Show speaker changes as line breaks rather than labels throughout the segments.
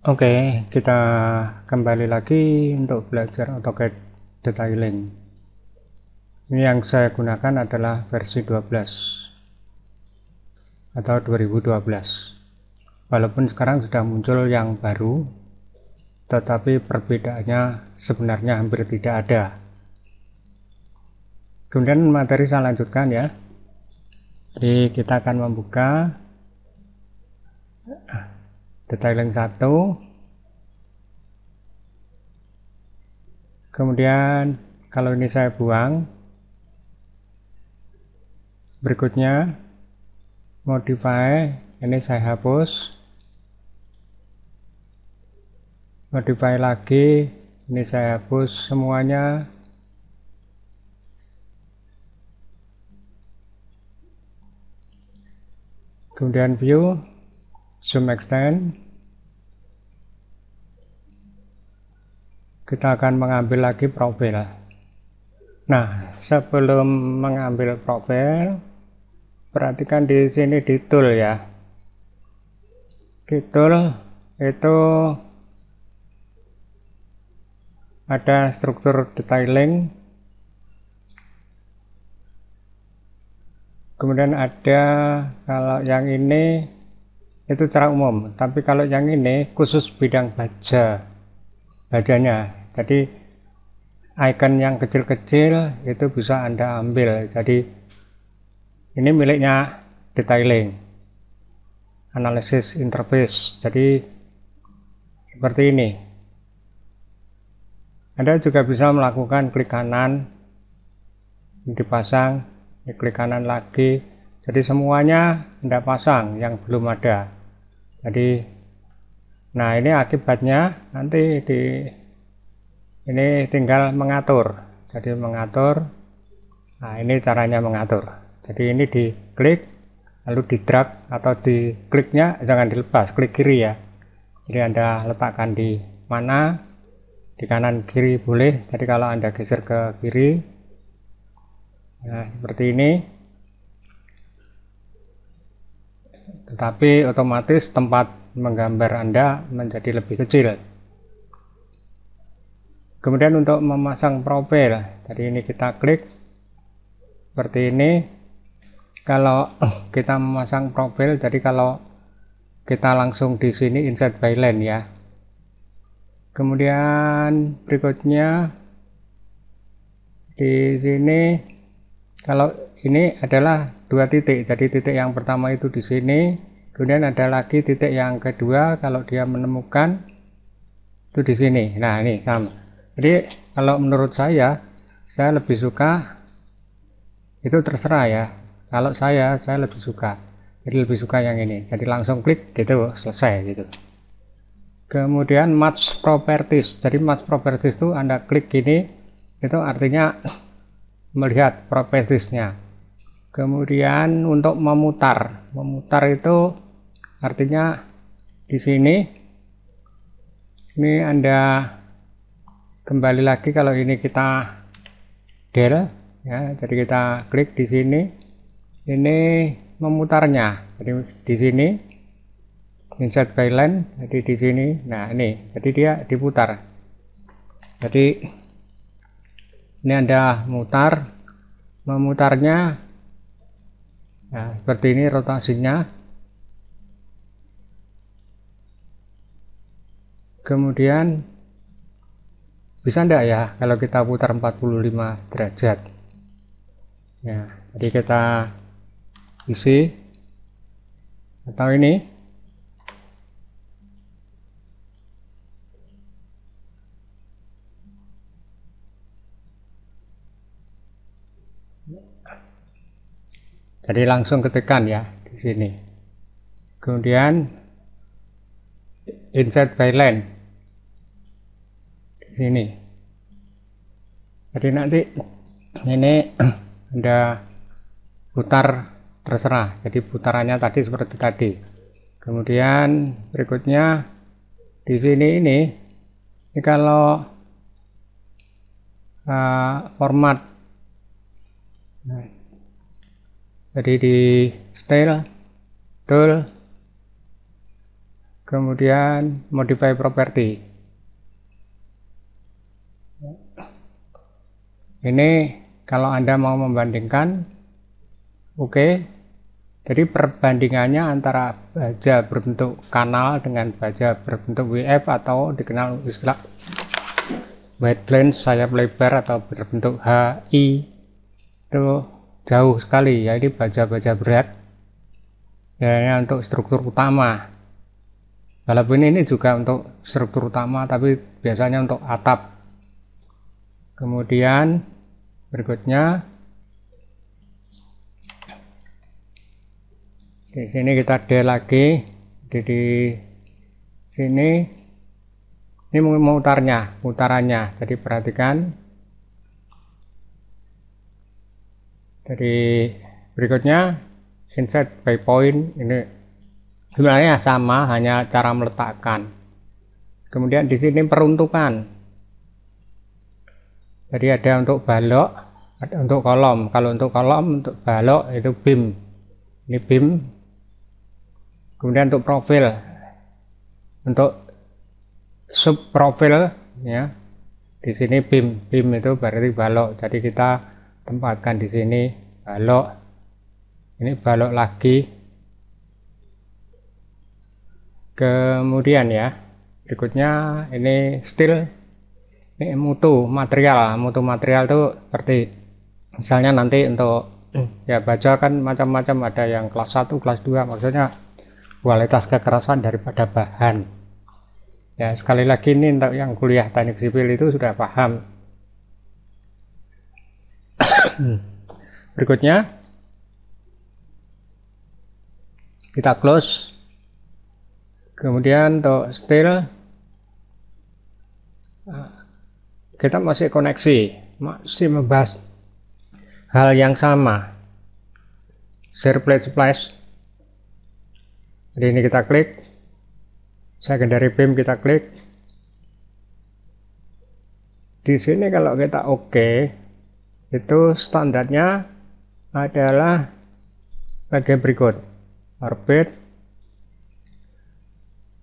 Oke, kita kembali lagi untuk belajar AutoCAD detailing. Ini yang saya gunakan adalah versi 12 atau 2012. Walaupun sekarang sudah muncul yang baru, tetapi perbedaannya sebenarnya hampir tidak ada. Kemudian materi saya lanjutkan ya. Jadi kita akan membuka detailing 1. Kemudian kalau ini saya buang, berikutnya modify, ini saya hapus, modify lagi, ini saya hapus semuanya. Kemudian view, zoom extend, kita akan mengambil lagi profil. Nah, sebelum mengambil profil, perhatikan di sini di tool ya. Di tool itu ada struktur detailing, kemudian ada, kalau yang ini itu secara umum, tapi kalau yang ini khusus bidang bajanya. Jadi icon yang kecil-kecil itu bisa Anda ambil. Jadi ini miliknya detailing, analisis interface. Jadi seperti ini. Anda juga bisa melakukan klik kanan, dipasang, klik kanan lagi. Jadi semuanya Anda pasang yang belum ada. Jadi nah ini akibatnya nanti ini tinggal mengatur. Jadi mengatur. Nah ini caranya mengatur. Jadi ini diklik, lalu di drag atau dikliknya jangan dilepas, klik kiri ya. Jadi Anda letakkan di mana, di kanan kiri boleh. Jadi kalau Anda geser ke kiri, nah seperti ini. Tetapi otomatis tempat menggambar Anda menjadi lebih kecil. Kemudian untuk memasang profil, jadi ini kita klik seperti ini. Kalau kita memasang profil, jadi kalau kita langsung di sini insert by line ya. Kemudian berikutnya di sini, kalau ini adalah dua titik, jadi titik yang pertama itu di sini, kemudian ada lagi titik yang kedua kalau dia menemukan itu di sini. Nah ini sama. Jadi kalau menurut saya lebih suka, itu terserah ya. Kalau saya lebih suka, jadi lebih suka yang ini. Jadi langsung klik gitu, selesai gitu. Kemudian match properties. Jadi match properties itu Anda klik gini, itu artinya melihat propertiesnya. Kemudian untuk memutar itu artinya di sini. Ini Anda kembali lagi, kalau ini kita del ya, jadi kita klik di sini, ini memutarnya. Jadi di sini insert by line, jadi di sini. Nah ini, jadi dia diputar. Jadi ini Anda memutarnya, nah seperti ini rotasinya. Kemudian bisa enggak ya kalau kita putar 45 derajat ya, jadi kita isi atau ini. Jadi langsung ketekan ya di sini. Kemudian insert by line di sini. Jadi nanti ini Anda putar terserah. Jadi putarannya tadi seperti tadi. Kemudian berikutnya di sini ini kalau format, nah, jadi di style tool, kemudian modify property. Ini kalau Anda mau membandingkan, oke. Jadi perbandingannya antara baja berbentuk kanal dengan baja berbentuk WF atau dikenal istilah wide flange, sayap lebar, atau berbentuk HI itu jauh sekali. Ya, ini baja-baja berat ya, untuk struktur utama. Walaupun ini juga untuk struktur utama, tapi biasanya untuk atap. Kemudian berikutnya di sini kita D lagi, di sini ini mutarannya. Jadi perhatikan. Jadi berikutnya insert by point, ini sebenarnya sama, hanya cara meletakkan. Kemudian di sini peruntukan. Jadi ada untuk balok, ada untuk kolom. Kalau untuk kolom, untuk balok itu beam. Ini beam. Kemudian untuk profil, untuk sub profil ya, di sini beam itu berarti balok. Jadi kita tempatkan di sini balok, ini balok lagi. Kemudian ya, berikutnya ini steel, ini mutu material itu seperti misalnya nanti untuk ya baja kan macam-macam, ada yang kelas 1, kelas 2, maksudnya kualitas kekerasan daripada bahan. Ya, sekali lagi ini untuk yang kuliah teknik sipil itu sudah paham. Berikutnya kita close. Kemudian untuk steel kita masih koneksi, masih membahas hal yang sama, shear plate splash. Jadi ini kita klik, secondary beam kita klik. Di sini kalau kita oke, itu standarnya adalah bagian berikut, orbit.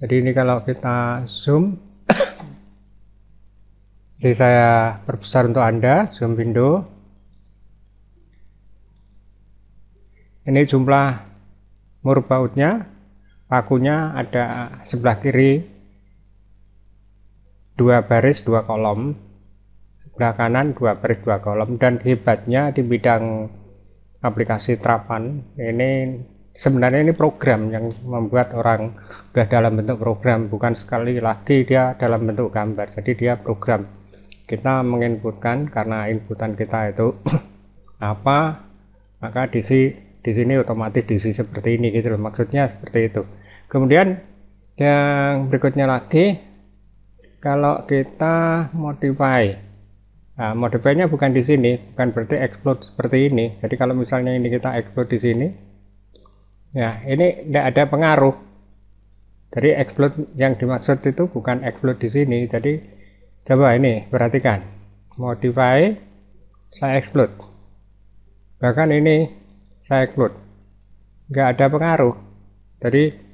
Jadi ini kalau kita zoom, jadi saya perbesar untuk Anda, zoom window. Ini jumlah mur bautnya, pakunya ada sebelah kiri 2 baris 2 kolom, sebelah kanan 2 baris 2 kolom. Dan hebatnya di bidang aplikasi terapan ini, sebenarnya ini program yang membuat orang sudah dalam bentuk program, bukan sekali lagi dia dalam bentuk gambar. Jadi dia program, kita menginputkan, karena inputan kita itu apa, maka di sini otomatis DC seperti ini gitu loh, maksudnya seperti itu. Kemudian yang berikutnya lagi, kalau kita modify, nah modify-nya bukan di sini, bukan berarti explode seperti ini. Jadi kalau misalnya ini kita explode di sini, ya ini tidak ada pengaruh. Jadi explode yang dimaksud itu bukan explode di sini. Jadi coba ini perhatikan, modify, saya explode, bahkan ini saya explode, nggak ada pengaruh. Jadi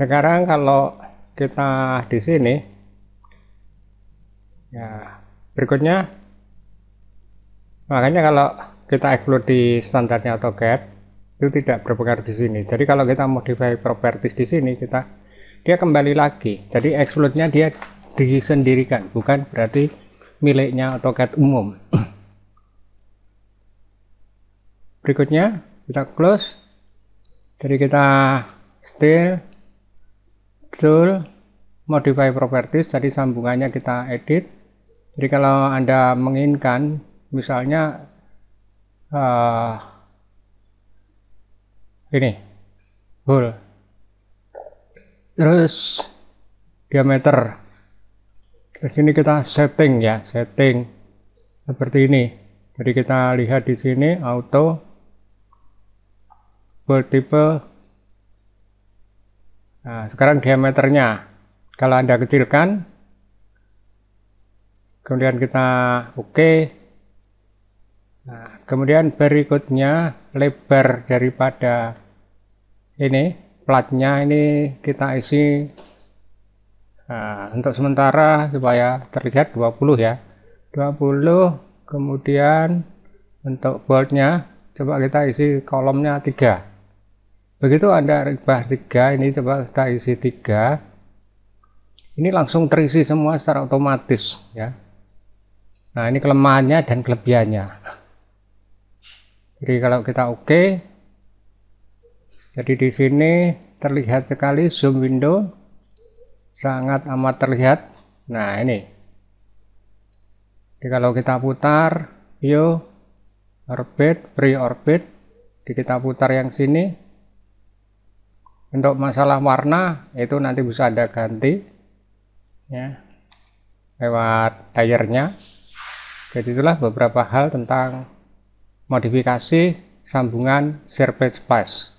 sekarang kalau kita di sini, ya berikutnya, makanya kalau kita explode di standarnya AutoCAD itu tidak berpengaruh di sini. Jadi kalau kita modify properties di sini, dia kembali lagi. Jadi explode-nya dia disendirikan, bukan berarti miliknya AutoCAD umum. Berikutnya kita close. Jadi kita steel, tool, modify properties. Jadi sambungannya kita edit. Jadi kalau Anda menginginkan misalnya ini hole, terus diameter, terus ini kita setting ya, setting seperti ini. Jadi kita lihat di sini auto multiple. Nah sekarang diameternya kalau Anda kecilkan, kemudian kita oke. Nah kemudian berikutnya lebar daripada ini platnya, ini kita isi Nah, untuk sementara supaya terlihat 20 ya. 20, kemudian untuk boldnya coba kita isi kolomnya 3. Begitu Anda rubah 3, ini coba kita isi 3. Ini langsung terisi semua secara otomatis ya. Nah, ini kelemahannya dan kelebihannya. Jadi kalau kita oke, jadi di sini terlihat sekali zoom window, sangat amat terlihat. Nah, ini. Jadi kalau kita putar view orbit, pre-orbit, jadi kita putar yang sini. Untuk masalah warna itu nanti bisa Anda ganti ya lewat layernya. Jadi itulah beberapa hal tentang modifikasi sambungan Surface Flash.